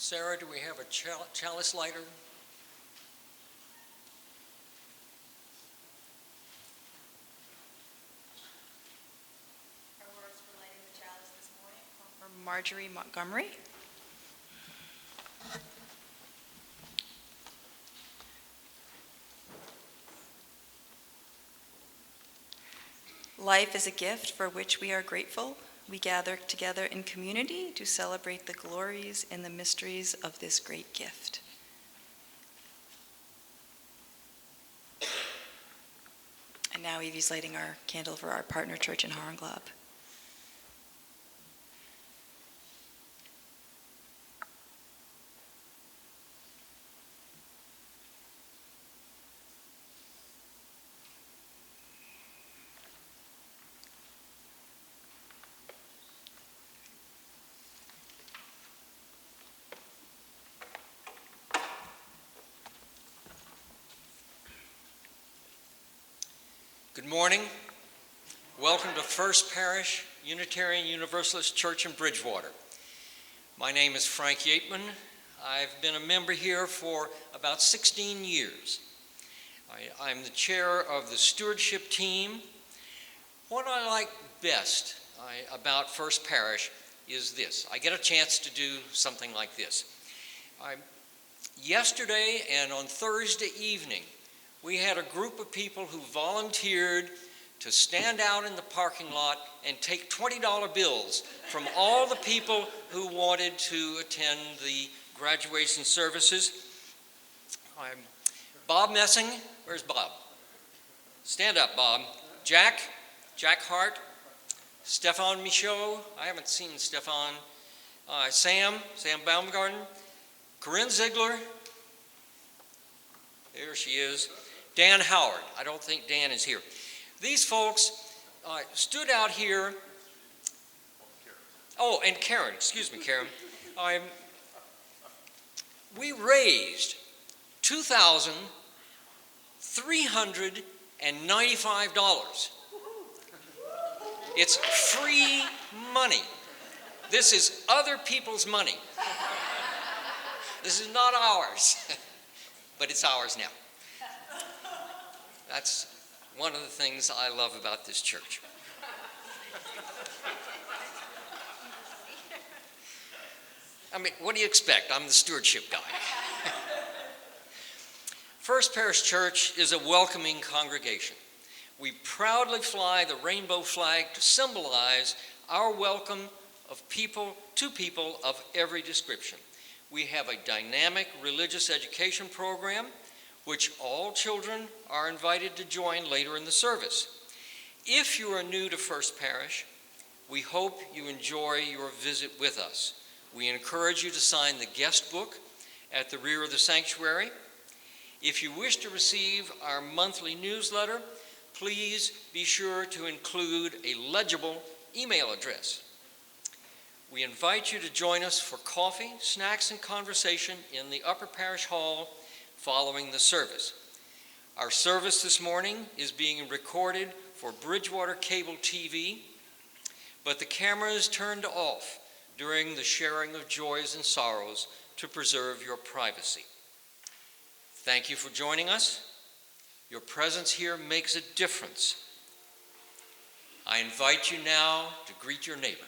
Sarah, do we have a chalice lighter? Our words for lighting the chalice this morning come from Marjorie Montgomery. Life is a gift for which we are grateful. We gather together in community to celebrate the glories and the mysteries of this great gift. And now Evie's lighting our candle for our partner church in Hornglob. Good morning. Welcome to First Parish Unitarian Universalist Church in Bridgewater. My name is Frank Yateman. I've been a member here for about 16 years. I'm the chair of the stewardship team. What I like best about First Parish is this. I get a chance to do something like this. Yesterday and on Thursday evening, we had a group of people who volunteered to stand out in the parking lot and take $20 bills from all the people who wanted to attend the graduation services. Bob Messing, where's Bob? Stand up, Bob. Jack Hart, Stefan Michaud, I haven't seen Stefan. Sam Baumgarten, Corinne Ziegler, there she is. Dan Howard, I don't think Dan is here. These folks stood out here. Oh, and Karen, excuse me, Karen. We raised $2,395. It's free money. This is other people's money. This is not ours, but it's ours now. That's one of the things I love about this church. I mean, what do you expect? I'm the stewardship guy. First Parish Church is a welcoming congregation. We proudly fly the rainbow flag to symbolize our welcome to people of every description. We have a dynamic religious education program which all children are invited to join later in the service. If you are new to First Parish, we hope you enjoy your visit with us. We encourage you to sign the guest book at the rear of the sanctuary. If you wish to receive our monthly newsletter, please be sure to include a legible email address. We invite you to join us for coffee, snacks, and conversation in the Upper Parish Hall following the service. Our service this morning is being recorded for Bridgewater Cable TV, but the camera is turned off during the sharing of joys and sorrows to preserve your privacy. Thank you for joining us. Your presence here makes a difference. I invite you now to greet your neighbor.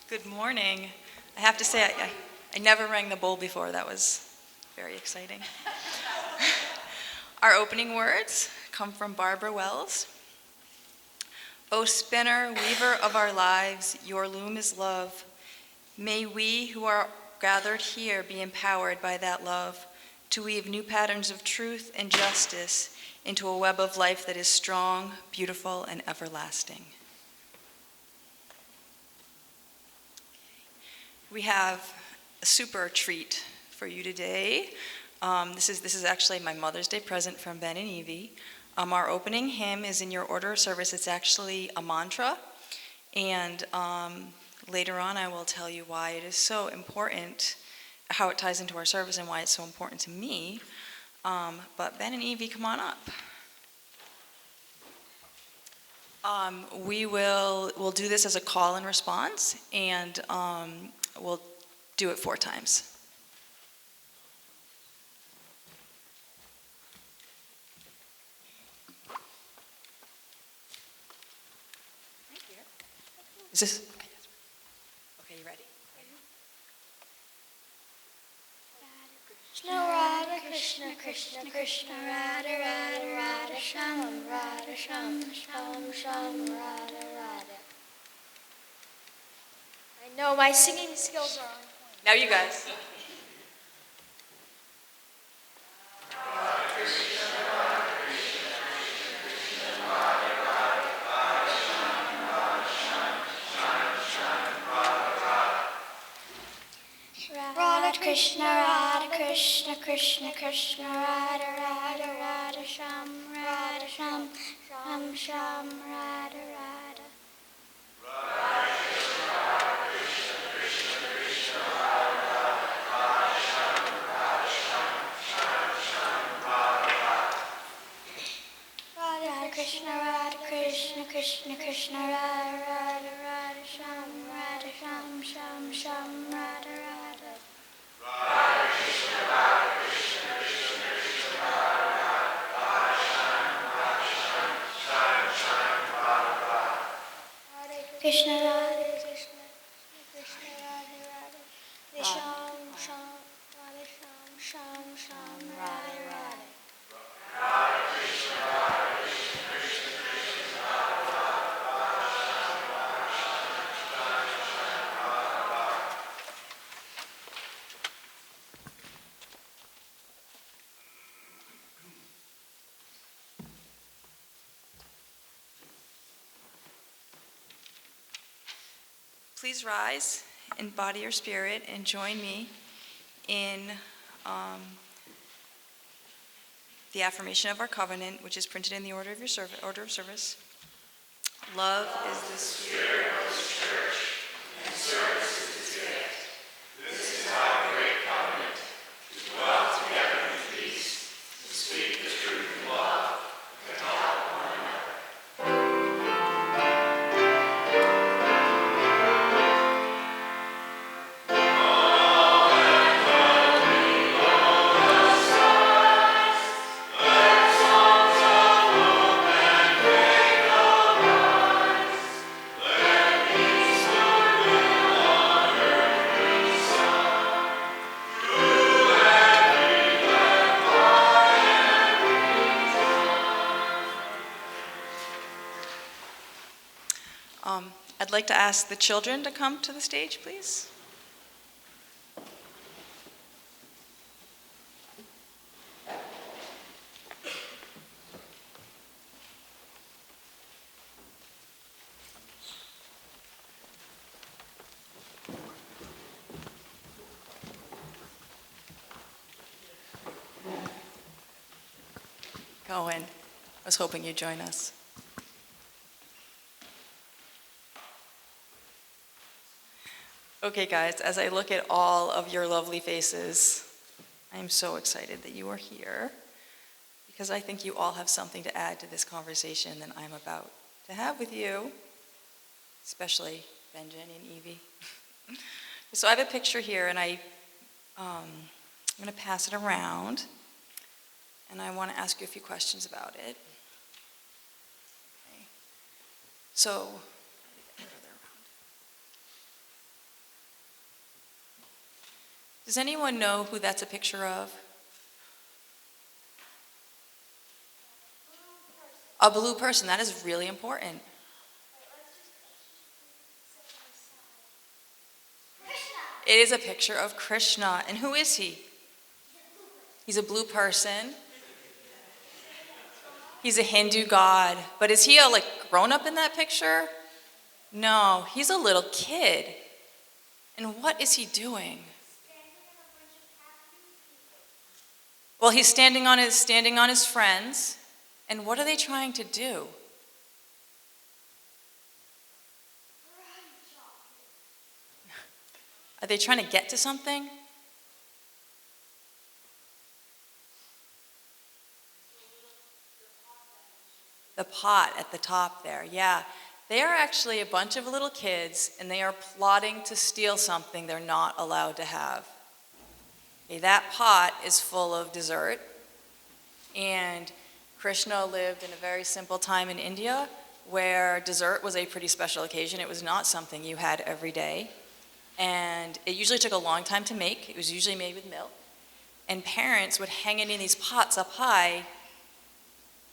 Good morning. I have to say, I never rang the bowl before. That was very exciting. Our opening words come from Barbara Wells. O spinner, weaver of our lives, your loom is love. May we who are gathered here be empowered by that love to weave new patterns of truth and justice into a web of life that is strong, beautiful, and everlasting. We have a super treat for you today. This is actually my Mother's Day present from Ben and Evie. Our opening hymn is in your order of service. It's actually a mantra, and later on I will tell you why it is so important, how it ties into our service and why it's so important to me. But Ben and Evie, come on up. We'll do this as a call and response, and we'll do it 4 times. Is this okay? Okay, you ready? Radha Krishna Krishna Krishna Radha Radha Radha Sham Radha Sham Sham Sham Radha Radha. I know my singing skills are on point. Now you guys. Radha Krishna Krishna Krishna Radha Radha Radha Sham Radha Sham Sham Sham Radha Radha. Radha Krishna Krishna Krishna Radha Radha Radha Sham Sham Sham Radha Radha. Krishna Radha Krishna Krishna Radha Radha Sham Sham Radha Sham Sham Sham Radha Radha. Please rise in body or spirit and join me in the affirmation of our covenant, which is printed in the order of service. Love is the spirit of the church, and service is its gift. This is our great covenant, to dwell together in peace, to speak the truth in love, to help one another. I'd like to ask the children to come to the stage, please. Cohen, I was hoping you'd join us. Okay, guys, as I look at all of your lovely faces, I'm so excited that you are here because I think you all have something to add to this conversation that I'm about to have with you, especially Benjamin and Evie. So I have a picture here, and I'm going to pass it around, and I want to ask you a few questions about it. Okay. So, Does anyone know who that's a picture of? A blue person. That is really important. It is a picture of Krishna. And who is he? He's a blue person. He's a Hindu god. But is he a grown up in that picture? No, he's a little kid. And what is he doing? Well, he's standing on his friends. And what are they trying to do? Are they trying to get to something? The pot at the top there, yeah. They are actually a bunch of little kids, and they are plotting to steal something they're not allowed to have. Okay, that pot is full of dessert, and Krishna lived in a very simple time in India where dessert was a pretty special occasion. It was not something you had every day. And it usually took a long time to make. It was usually made with milk. And parents would hang it in these pots up high.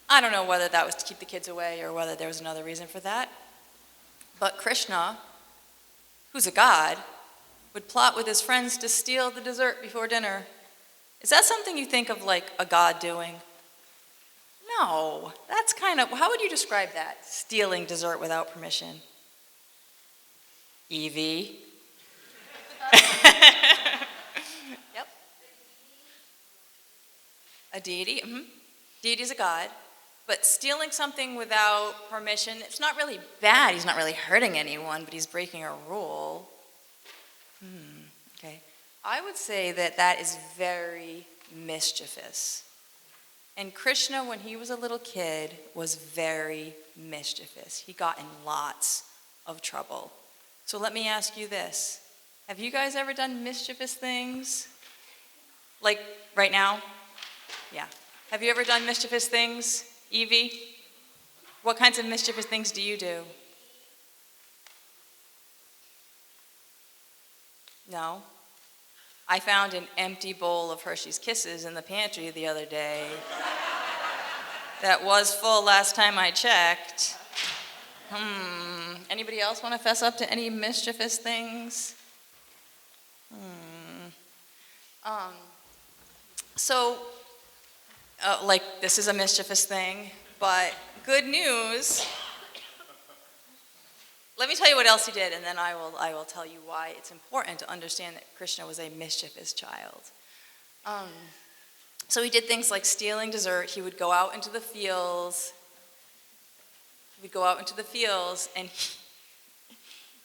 I don't know whether that was to keep the kids away or whether there was another reason for that. But Krishna, who's a god, would plot with his friends to steal the dessert before dinner. Is that something you think of like a god doing? No, that's how would you describe that? Stealing dessert without permission. Evie. Yep. A deity. Mm-hmm. Deity is a god. But stealing something without permission, it's not really bad. He's not really hurting anyone, but he's breaking a rule. Okay. I would say that is very mischievous. And Krishna, when he was a little kid, was very mischievous. He got in lots of trouble. So let me ask you this. Have you guys ever done mischievous things? Like right now? Yeah. Have you ever done mischievous things, Evie? What kinds of mischievous things do you do? No? I found an empty bowl of Hershey's Kisses in the pantry the other day. That was full last time I checked. Anybody else want to fess up to any mischievous things? This is a mischievous thing, but good news. Let me tell you what else he did, and then I will tell you why it's important to understand that Krishna was a mischievous child. So he did things like stealing dessert. He would go out into the fields. And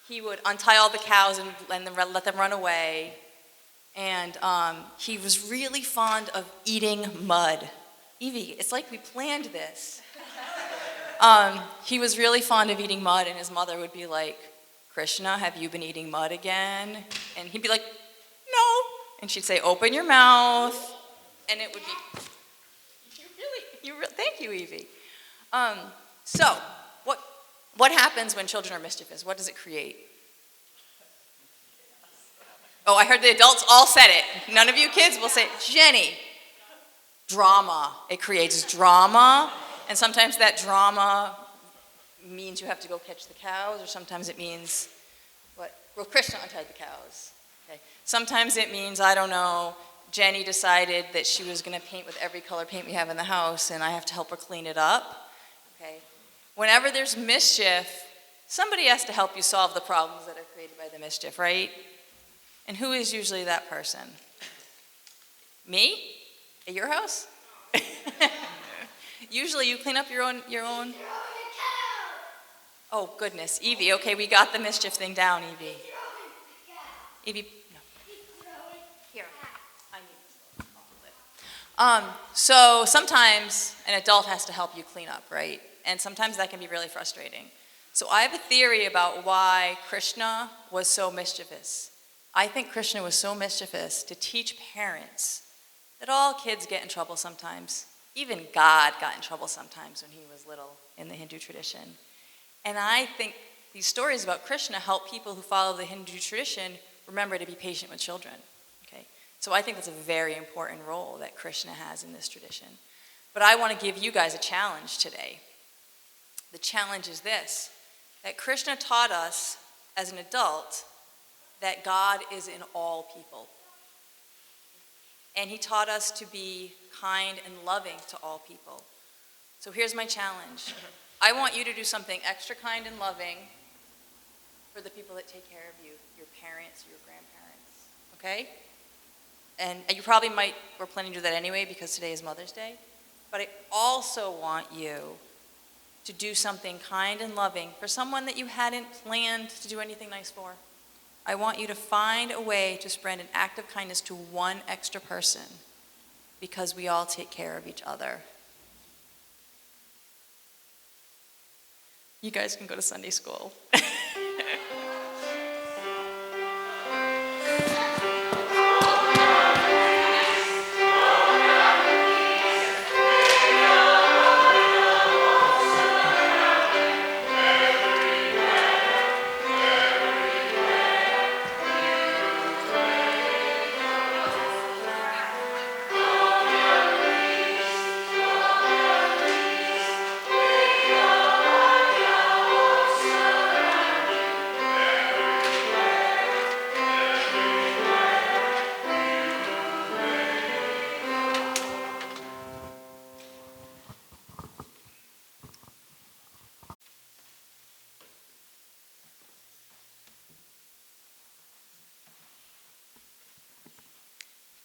he would untie all the cows and let them run away. And he was really fond of eating mud. Evie, it's like we planned this. He was really fond of eating mud, and his mother would be like, Krishna, have you been eating mud again? And he'd be like, no. And she'd say, open your mouth. And it would be, thank you, Evie. So, what happens when children are mischievous? What does it create? Oh, I heard the adults all said it. None of you kids will say it. Jenny, drama. It creates drama. And sometimes that drama means you have to go catch the cows, or sometimes it means, Krishna untied the cows. Okay. Sometimes it means, I don't know, Jenny decided that she was going to paint with every color paint we have in the house, and I have to help her clean it up. Okay. Whenever there's mischief, somebody has to help you solve the problems that are created by the mischief, right? And who is usually that person? Me? At your house? Usually you clean up your own. Oh, goodness. Evie, okay, we got the mischief thing down, Evie. Evie, no. Here, I need this. So sometimes an adult has to help you clean up, right? And sometimes that can be really frustrating. So I have a theory about why Krishna was so mischievous. I think Krishna was so mischievous to teach parents that all kids get in trouble sometimes. Even God got in trouble sometimes when he was little in the Hindu tradition. And I think these stories about Krishna help people who follow the Hindu tradition remember to be patient with children. Okay? So I think that's a very important role that Krishna has in this tradition. But I want to give you guys a challenge today. The challenge is this, that Krishna taught us as an adult that God is in all people. And he taught us to be kind and loving to all people. So here's my challenge. I want you to do something extra kind and loving for the people that take care of you, your parents, your grandparents, okay? And you probably were planning to do that anyway because today is Mother's Day. But I also want you to do something kind and loving for someone that you hadn't planned to do anything nice for. I want you to find a way to spread an act of kindness to one extra person because we all take care of each other. You guys can go to Sunday school.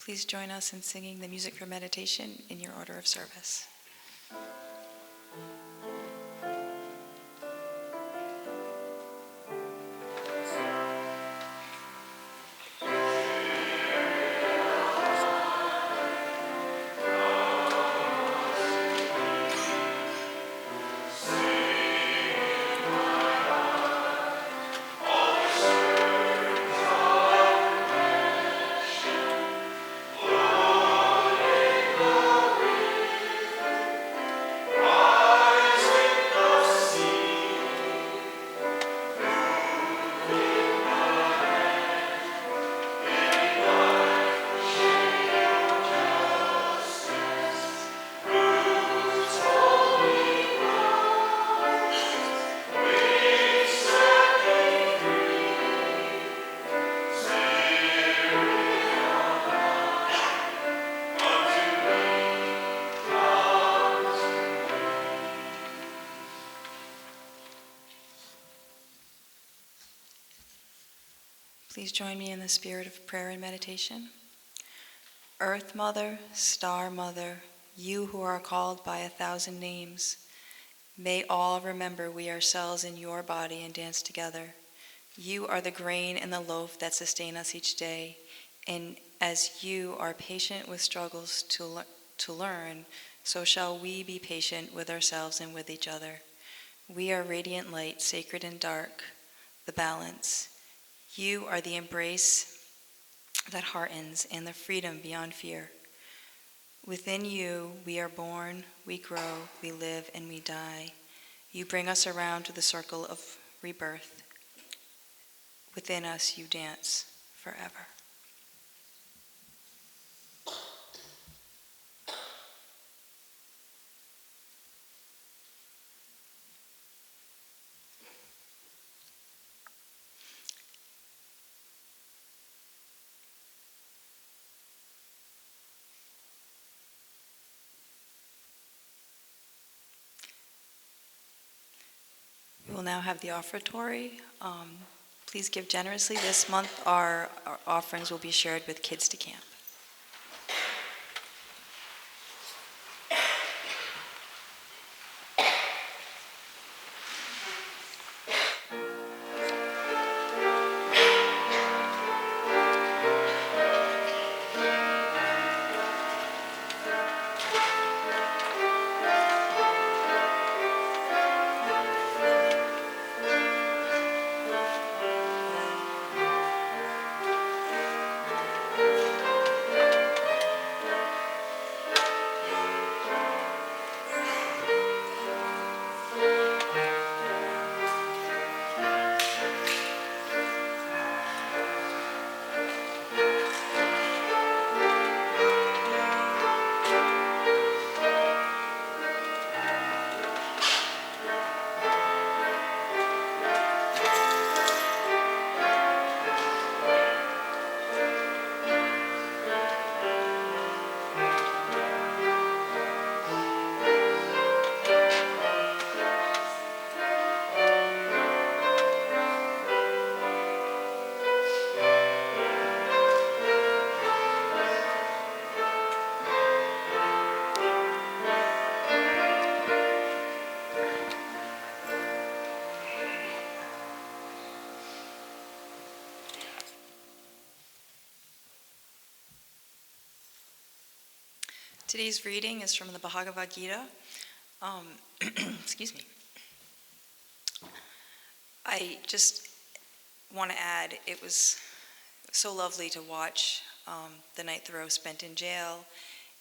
Please join us in singing the music for meditation in your order of service. Please join me in the spirit of prayer and meditation. Earth Mother, Star Mother, you who are called by 1,000 names, may all remember we are cells in your body and dance together. You are the grain and the loaf that sustain us each day, and as you are patient with struggles to learn, so shall we be patient with ourselves and with each other. We are radiant light, sacred and dark, the balance. You are the embrace that heartens and the freedom beyond fear. Within you, we are born, we grow, we live, and we die. You bring us around to the circle of rebirth. Within us, you dance forever. We will now have the offertory. Please give generously. This month our offerings will be shared with Kids to Camp. Today's reading is from the Bhagavad Gita. Excuse me. I just want to add, it was so lovely to watch the night Thoreau spent in jail.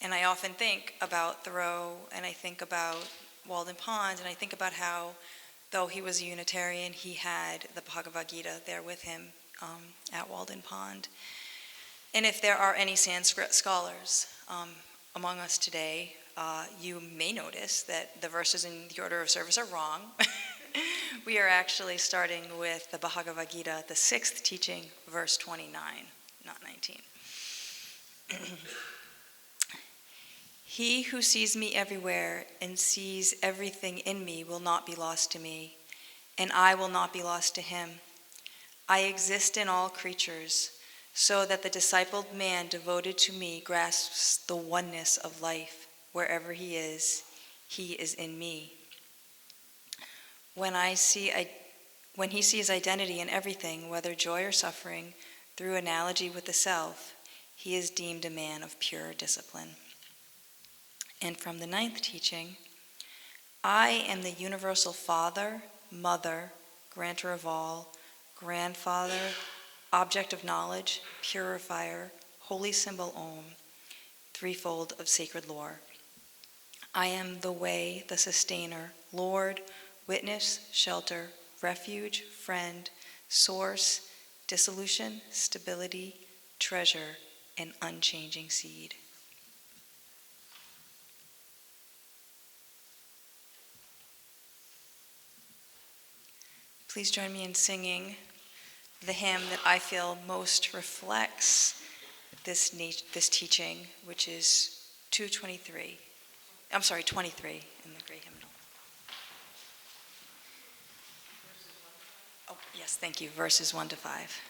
And I often think about Thoreau, and I think about Walden Pond, and I think about how, though he was a Unitarian, he had the Bhagavad Gita there with him at Walden Pond. And if there are any Sanskrit scholars among us today, you may notice that the verses in the order of service are wrong. We are actually starting with the Bhagavad Gita, the 6th teaching, verse 29, not 19. He who sees me everywhere and sees everything in me will not be lost to me, and I will not be lost to him. I exist in all creatures, so that the discipled man devoted to me grasps the oneness of life. Wherever he is in me. When he sees identity in everything, whether joy or suffering, through analogy with the self, he is deemed a man of pure discipline. And from the 9th teaching, I am the universal Father, Mother, grantor of all, grandfather, object of knowledge, purifier, holy symbol Om, threefold of sacred lore. I am the way, the sustainer, Lord, witness, shelter, refuge, friend, source, dissolution, stability, treasure, and unchanging seed. Please join me in singing the hymn that I feel most reflects this teaching, which is 23 in the Great Hymnal. Oh, yes, thank you. Verses 1 to 5.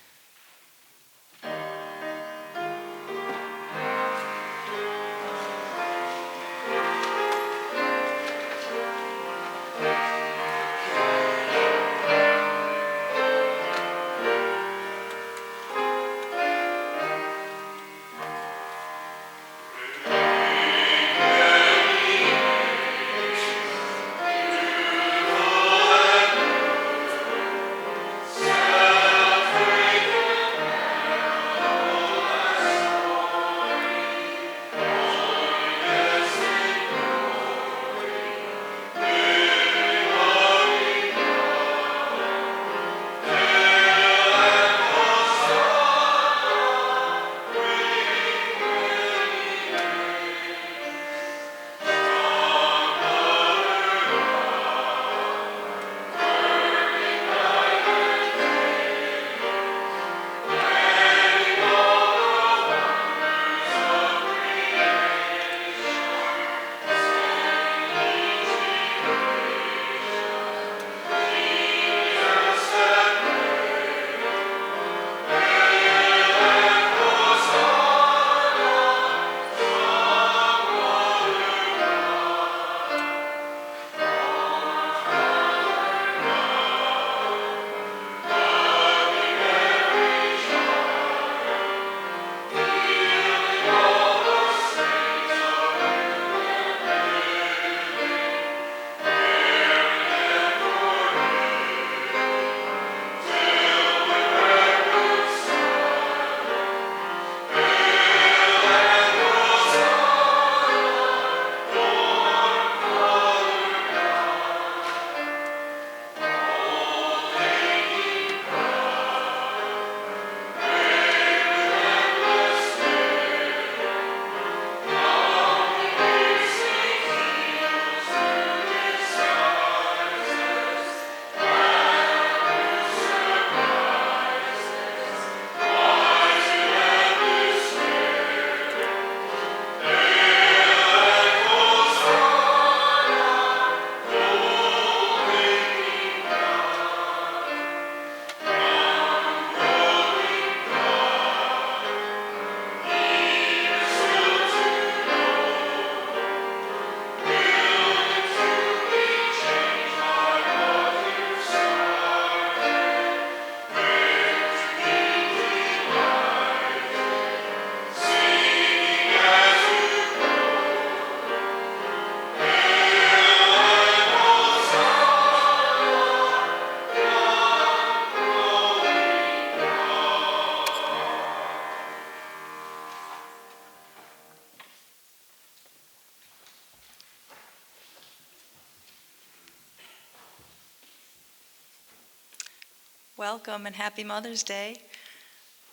Welcome and happy Mother's Day.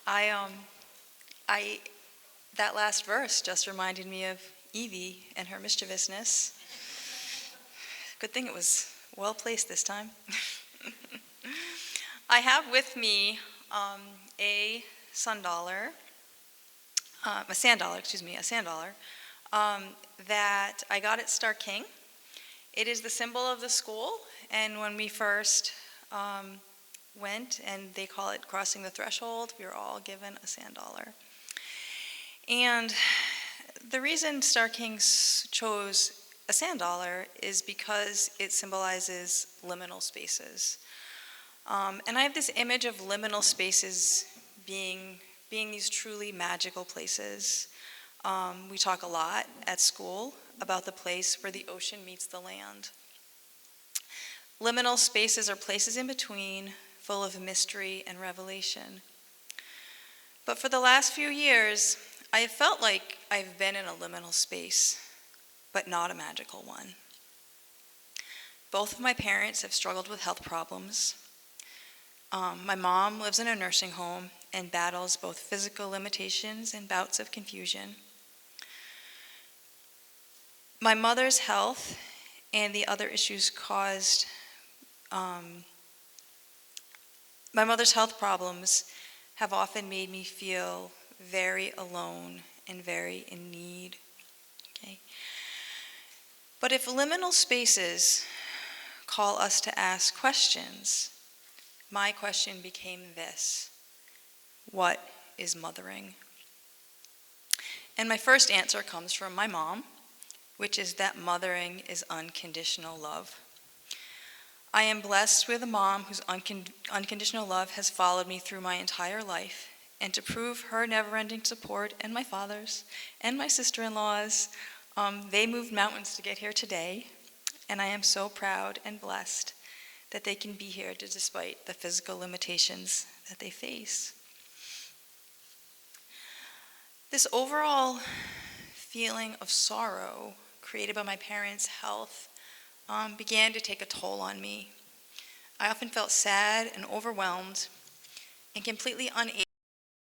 That last verse just reminded me of Evie and her mischievousness. Good thing it was well placed this time. I have with me a sand dollar, that I got at Star King. It is the symbol of the school, and when we first went, and they call it crossing the threshold, we were all given a sand dollar. And the reason Star King chose a sand dollar is because it symbolizes liminal spaces. And I have this image of liminal spaces being these truly magical places. We talk a lot at school about the place where the ocean meets the land. Liminal spaces are places in between, full of mystery and revelation. But for the last few years, I have felt like I've been in a liminal space, but not a magical one. Both of my parents have struggled with health problems. My mom lives in a nursing home and battles both physical limitations and bouts of confusion. My mother's health and the other issues caused my mother's health problems have often made me feel very alone and very in need. Okay? But if liminal spaces call us to ask questions, my question became this: what is mothering? And my first answer comes from my mom, which is that mothering is unconditional love. I am blessed with a mom whose unconditional love has followed me through my entire life, and to prove her never-ending support, and my father's, and my sister-in-law's, they moved mountains to get here today, and I am so proud and blessed that they can be here despite the physical limitations that they face. This overall feeling of sorrow created by my parents' health began to take a toll on me. I often felt sad and overwhelmed and completely unable